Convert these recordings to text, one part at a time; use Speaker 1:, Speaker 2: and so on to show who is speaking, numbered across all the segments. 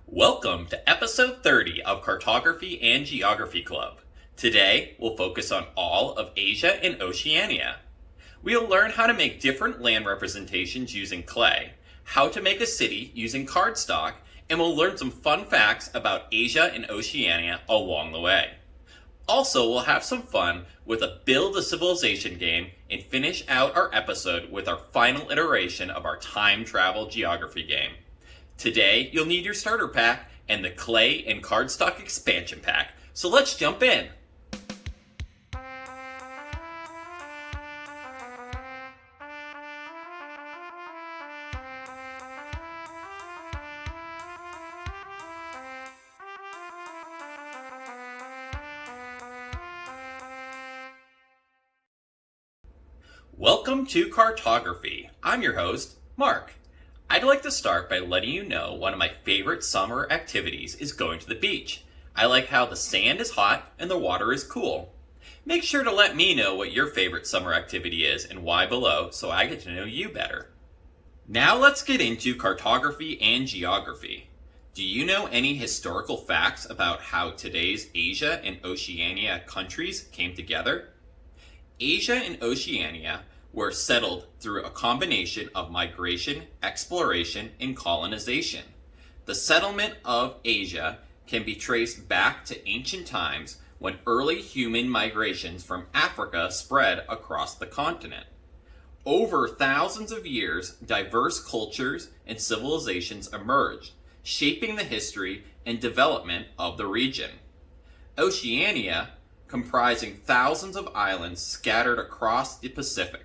Speaker 1: Welcome to episode 30 of Cartography and Geography Club. Today, we'll focus on all of Asia and Oceania. We'll learn how to make different land representations using clay, how to make a city using cardstock, and we'll learn some fun facts about Asia and Oceania along the way. Also, we'll have some fun with a Build a Civilization game and finish out our episode with our final iteration of our time travel geography game. Today, you'll need your starter pack and the clay and cardstock expansion pack, so let's jump in! Welcome to Cartography. I'm your host, Mark. I'd like to start by letting you know one of my favorite summer activities is going to the beach. I like how the sand is hot and the water is cool. Make sure to let me know what your favorite summer activity is and why below so I get to know you better. Now let's get into cartography and geography. Do you know any historical facts about how today's Asia and Oceania countries came together? Asia and Oceania were settled through a combination of migration, exploration, and colonization. The settlement of Asia can be traced back to ancient times when early human migrations from Africa spread across the continent. Over thousands of years, diverse cultures and civilizations emerged, shaping the history and development of the region. Oceania, comprising thousands of islands scattered across the Pacific,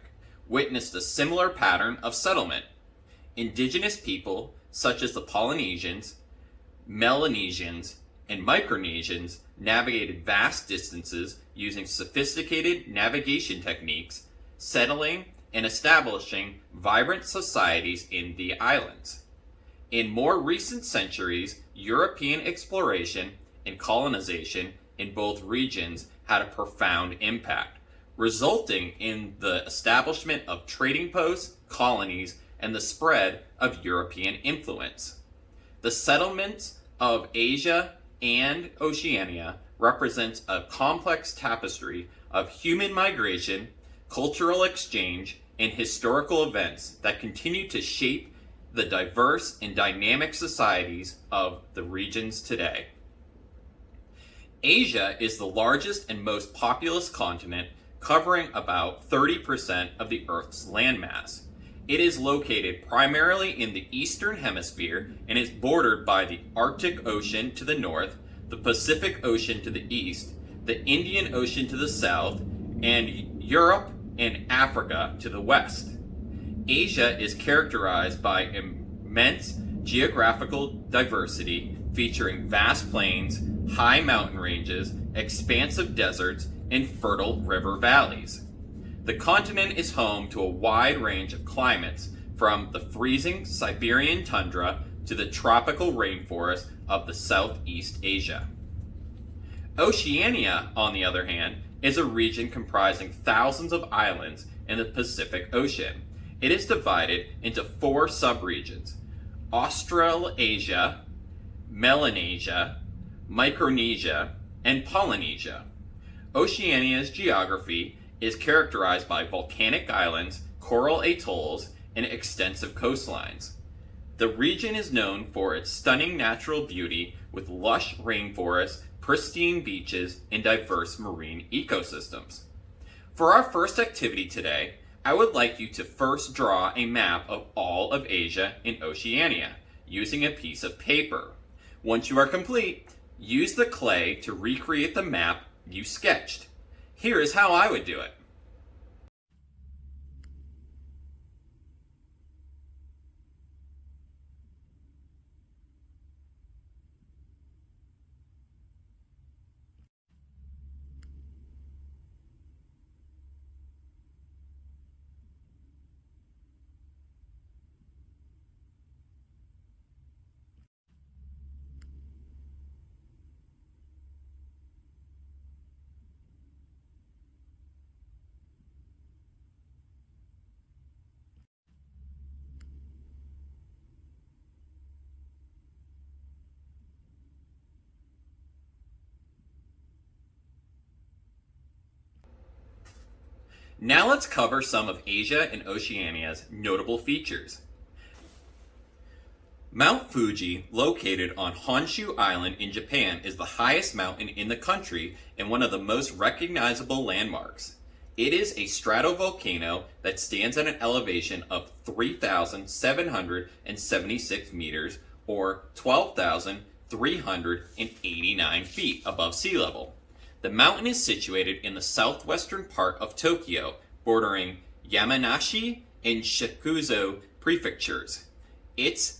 Speaker 1: witnessed a similar pattern of settlement. Indigenous people, such as the Polynesians, Melanesians, and Micronesians, navigated vast distances using sophisticated navigation techniques, settling and establishing vibrant societies in the islands. In more recent centuries, European exploration and colonization in both regions had a profound impact, resulting in the establishment of trading posts, colonies, and the spread of European influence. The settlements of Asia and Oceania represents a complex tapestry of human migration, cultural exchange, and historical events that continue to shape the diverse and dynamic societies of the regions today. Asia is the largest and most populous continent, covering about 30% of the Earth's landmass. It is located primarily in the Eastern Hemisphere and is bordered by the Arctic Ocean to the north, the Pacific Ocean to the east, the Indian Ocean to the south, and Europe and Africa to the west. Asia is characterized by immense geographical diversity, featuring vast plains, high mountain ranges, expansive deserts, and fertile river valleys. The continent is home to a wide range of climates, from the freezing Siberian tundra to the tropical rainforest of the Southeast Asia. Oceania, on the other hand, is a region comprising thousands of islands in the Pacific Ocean. It is divided into four subregions: Australasia, Melanesia, Micronesia, and Polynesia. Oceania's geography is characterized by volcanic islands, coral atolls, and extensive coastlines. The region is known for its stunning natural beauty with lush rainforests, pristine beaches, and diverse marine ecosystems. For our first activity today, I would like you to first draw a map of all of Asia and Oceania using a piece of paper. Once you are complete, use the clay to recreate the map you sketched. Here is how I would do it. Now let's cover some of Asia and Oceania's notable features. Mount Fuji, located on Honshu Island in Japan, is the highest mountain in the country and one of the most recognizable landmarks. It is a stratovolcano that stands at an elevation of 3,776 meters or 12,389 feet above sea level. The mountain is situated in the southwestern part of Tokyo, bordering Yamanashi and Shikuzo prefectures. Its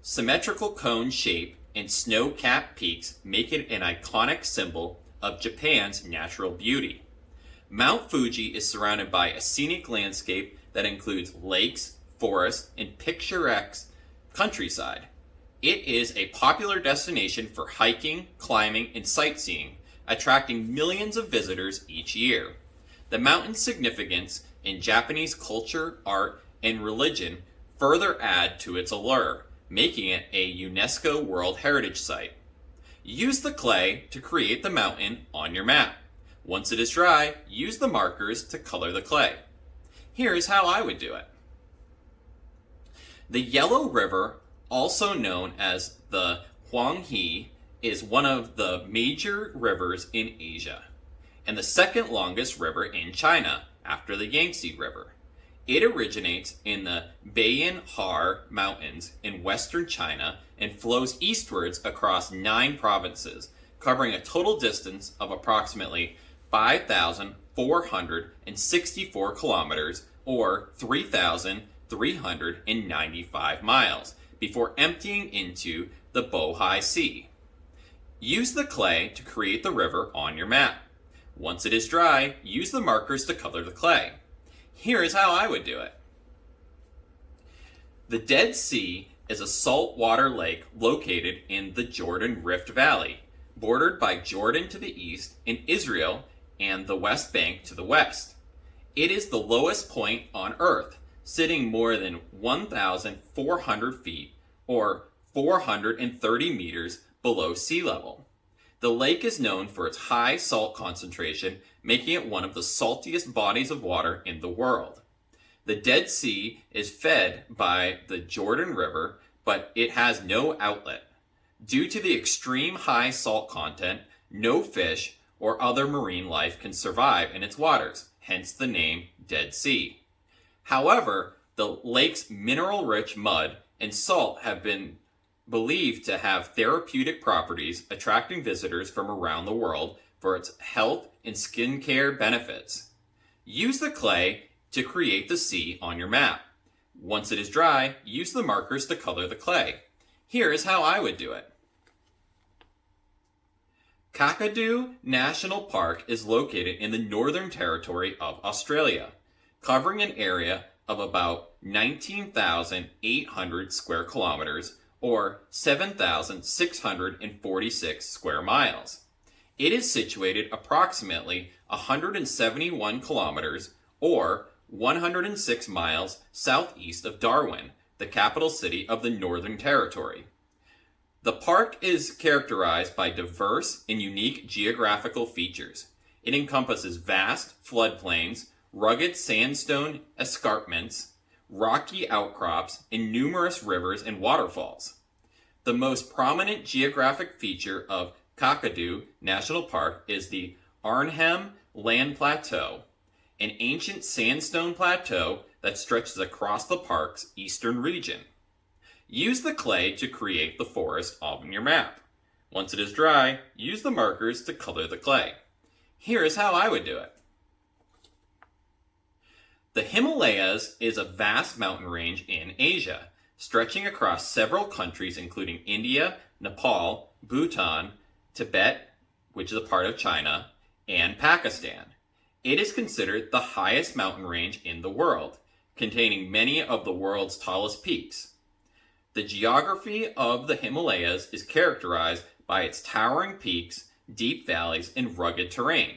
Speaker 1: symmetrical cone shape and snow-capped peaks make it an iconic symbol of Japan's natural beauty. Mount Fuji is surrounded by a scenic landscape that includes lakes, forests, and picturesque countryside. It is a popular destination for hiking, climbing, and sightseeing, attracting millions of visitors each year. The mountain's significance in Japanese culture, art, and religion further add to its allure, making it a UNESCO World Heritage Site. Use the clay to create the mountain on your map. Once it is dry, use the markers to color the clay. Here's how I would do it. The Yellow River, also known as the Huanghe, is one of the major rivers in Asia, and the second longest river in China after the Yangtze River. It originates in the Bayan-Har Mountains in western China and flows eastwards across 9 provinces, covering a total distance of approximately 5,464 kilometers or 3,395 miles before emptying into the Bohai Sea. Use the clay to create the river on your map. Once it is dry, use the markers to color the clay. Here is how I would do it. The Dead Sea is a saltwater lake located in the Jordan Rift Valley, bordered by Jordan to the east and Israel and the West Bank to the west. It is the lowest point on Earth, sitting more than 1,400 feet or 430 meters below sea level. The lake is known for its high salt concentration, making it one of the saltiest bodies of water in the world. The Dead Sea is fed by the Jordan River, but it has no outlet. Due to the extreme high salt content, no fish or other marine life can survive in its waters, hence the name Dead Sea. However, the lake's mineral-rich mud and salt have been believed to have therapeutic properties, attracting visitors from around the world for its health and skincare benefits. Use the clay to create the sea on your map. Once it is dry, use the markers to color the clay. Here is how I would do it. Kakadu National Park is located in the Northern Territory of Australia, covering an area of about 19,800 square kilometers or 7,646 square miles. It is situated approximately 171 kilometers or 106 miles southeast of Darwin, the capital city of the Northern Territory. The park is characterized by diverse and unique geographical features. It encompasses vast floodplains, rugged sandstone escarpments, rocky outcrops, and numerous rivers and waterfalls. The most prominent geographic feature of Kakadu National Park is the Arnhem Land Plateau, an ancient sandstone plateau that stretches across the park's eastern region. Use the clay to create the forest on your map. Once it is dry, use the markers to color the clay. Here is how I would do it. The Himalayas is a vast mountain range in Asia, stretching across several countries including India, Nepal, Bhutan, Tibet, which is a part of China, and Pakistan. It is considered the highest mountain range in the world, containing many of the world's tallest peaks. The geography of the Himalayas is characterized by its towering peaks, deep valleys, and rugged terrain.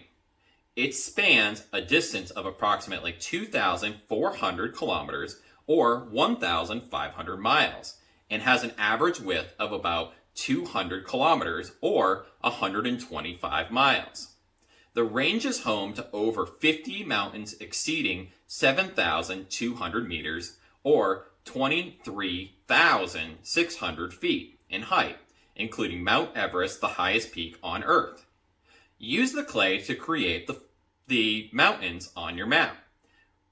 Speaker 1: It spans a distance of approximately 2,400 kilometers or 1,500 miles and has an average width of about 200 kilometers or 125 miles. The range is home to over 50 mountains exceeding 7,200 meters or 23,600 feet in height, including Mount Everest, the highest peak on Earth. Use the clay to create the mountains on your map.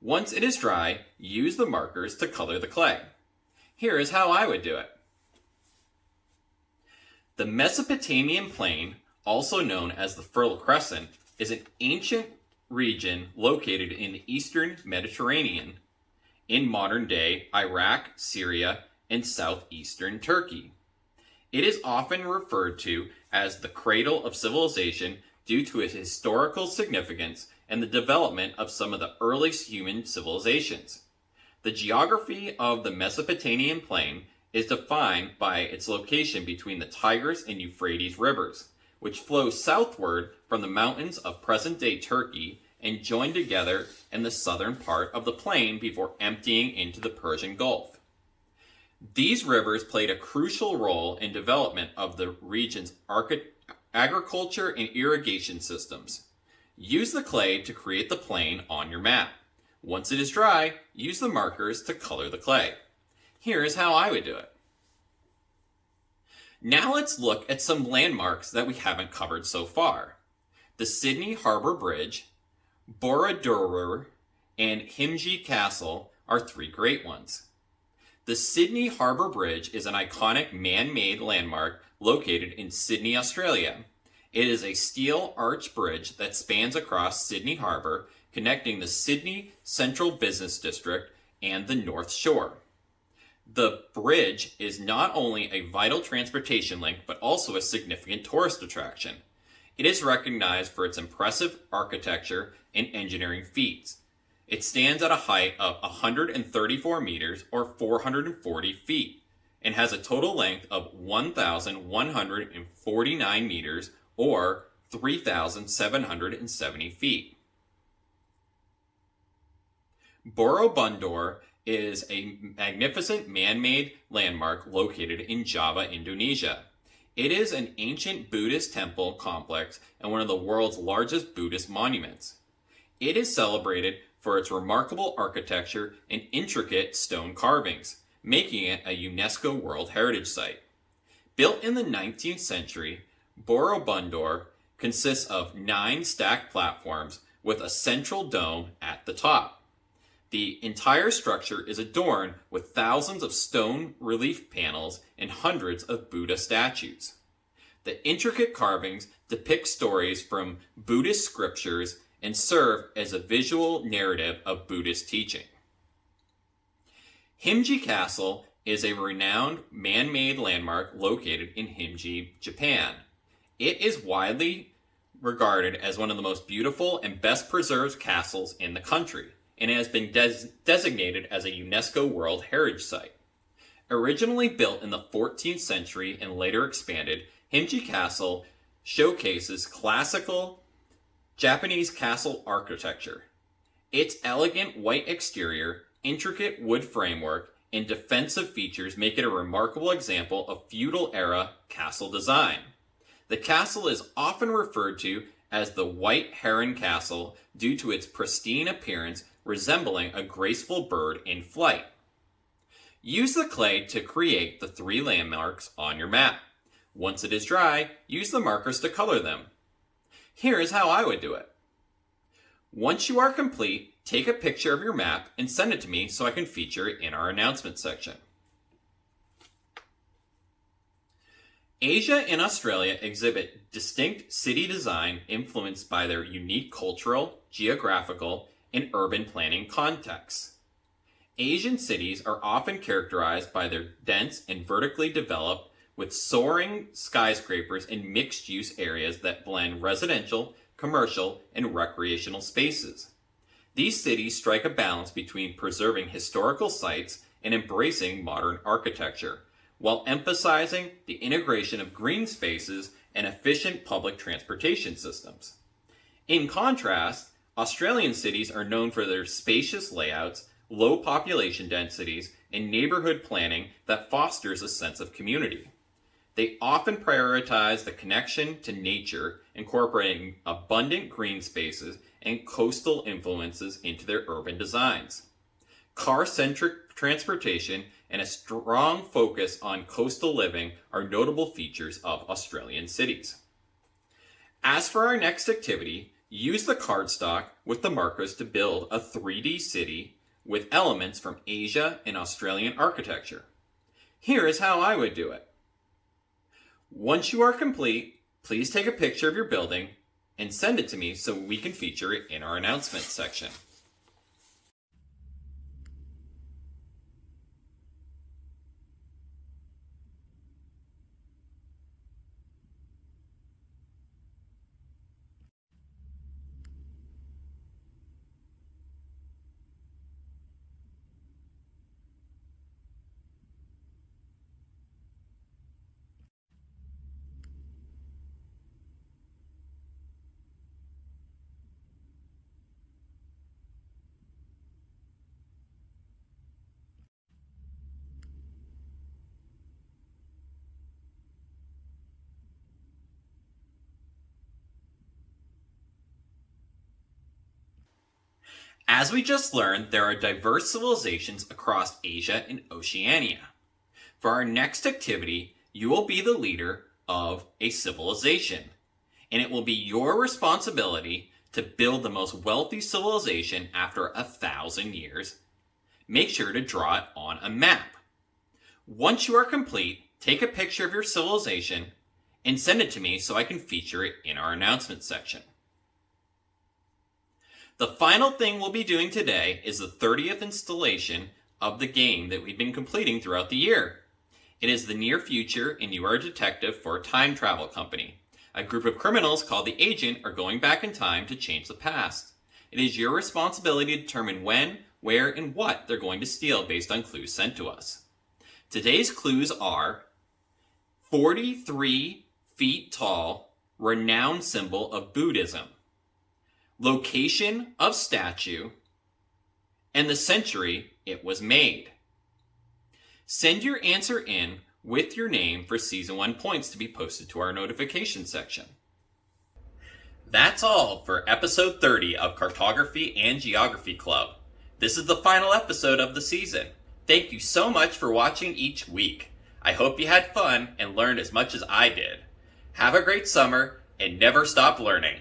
Speaker 1: Once it is dry, use the markers to color the clay. Here is how I would do it. The Mesopotamian Plain, also known as the Fertile Crescent, is an ancient region located in the eastern Mediterranean, in modern-day Iraq, Syria, and southeastern Turkey. It is often referred to as the cradle of civilization due to its historical significance and the development of some of the earliest human civilizations. The geography of the Mesopotamian Plain is defined by its location between the Tigris and Euphrates rivers, which flow southward from the mountains of present-day Turkey and join together in the southern part of the plain before emptying into the Persian Gulf. These rivers played a crucial role in development of the region's agriculture and irrigation systems. Use the clay to create the plain on your map. Once it is dry, use the markers to color the clay. Here is how I would do it. Now let's look at some landmarks that we haven't covered so far. The Sydney Harbour Bridge, Borobudur, and Himji Castle are three great ones. The Sydney Harbour Bridge is an iconic man-made landmark located in Sydney, Australia. It is a steel arch bridge that spans across Sydney Harbour, connecting the Sydney Central Business District and the North Shore. The bridge is not only a vital transportation link, but also a significant tourist attraction. It is recognized for its impressive architecture and engineering feats. It stands at a height of 134 meters or 440 feet and has a total length of 1,149 meters or 3,770 feet. Borobudur is a magnificent man-made landmark located in Java, Indonesia. It is an ancient Buddhist temple complex and one of the world's largest Buddhist monuments. It is celebrated for its remarkable architecture and intricate stone carvings, making it a UNESCO World Heritage Site. Built in the 19th century, Borobudur consists of 9 stacked platforms with a central dome at the top. The entire structure is adorned with thousands of stone relief panels and hundreds of Buddha statues. The intricate carvings depict stories from Buddhist scriptures and serve as a visual narrative of Buddhist teaching. Himji Castle is a renowned man-made landmark located in Himji, Japan. It is widely regarded as one of the most beautiful and best preserved castles in the country, and it has been designated as a UNESCO World Heritage Site. Originally built in the 14th century and later expanded, Himji Castle showcases classical Japanese castle architecture. Its elegant white exterior, intricate wood framework, and defensive features make it a remarkable example of feudal-era castle design. The castle is often referred to as the White Heron Castle due to its pristine appearance resembling a graceful bird in flight. Use the clay to create the 3 landmarks on your map. Once it is dry, use the markers to color them. Here is how I would do it. Once you are complete, take a picture of your map and send it to me so I can feature it in our announcement section. Asia and Australia exhibit distinct city design influenced by their unique cultural, geographical, and urban planning contexts. Asian cities are often characterized by their dense and vertically developed with soaring skyscrapers and mixed-use areas that blend residential, commercial, and recreational spaces. These cities strike a balance between preserving historical sites and embracing modern architecture, while emphasizing the integration of green spaces and efficient public transportation systems. In contrast, Australian cities are known for their spacious layouts, low population densities, and neighborhood planning that fosters a sense of community. They often prioritize the connection to nature, incorporating abundant green spaces and coastal influences into their urban designs. Car-centric transportation and a strong focus on coastal living are notable features of Australian cities. As for our next activity, use the cardstock with the markers to build a 3D city with elements from Asia and Australian architecture. Here is how I would do it. Once you are complete, please take a picture of your building and send it to me so we can feature it in our announcements section. As we just learned, there are diverse civilizations across Asia and Oceania. For our next activity, you will be the leader of a civilization, and it will be your responsibility to build the most wealthy civilization after 1,000 years. Make sure to draw it on a map. Once you are complete, take a picture of your civilization and send it to me so I can feature it in our announcements section. The final thing we'll be doing today is the 30th installation of the game that we've been completing throughout the year. It is the near future, and you are a detective for a time travel company. A group of criminals called the Agent are going back in time to change the past. It is your responsibility to determine when, where, and what they're going to steal based on clues sent to us. Today's clues are 43 feet tall, renowned symbol of Buddhism, location of statue, and the century it was made. Send your answer in with your name for Season 1 points to be posted to our notification section. That's all for episode 30 of Cartography and Geography Club. This is the final episode of the season. Thank you so much for watching each week. I hope you had fun and learned as much as I did. Have a great summer and never stop learning.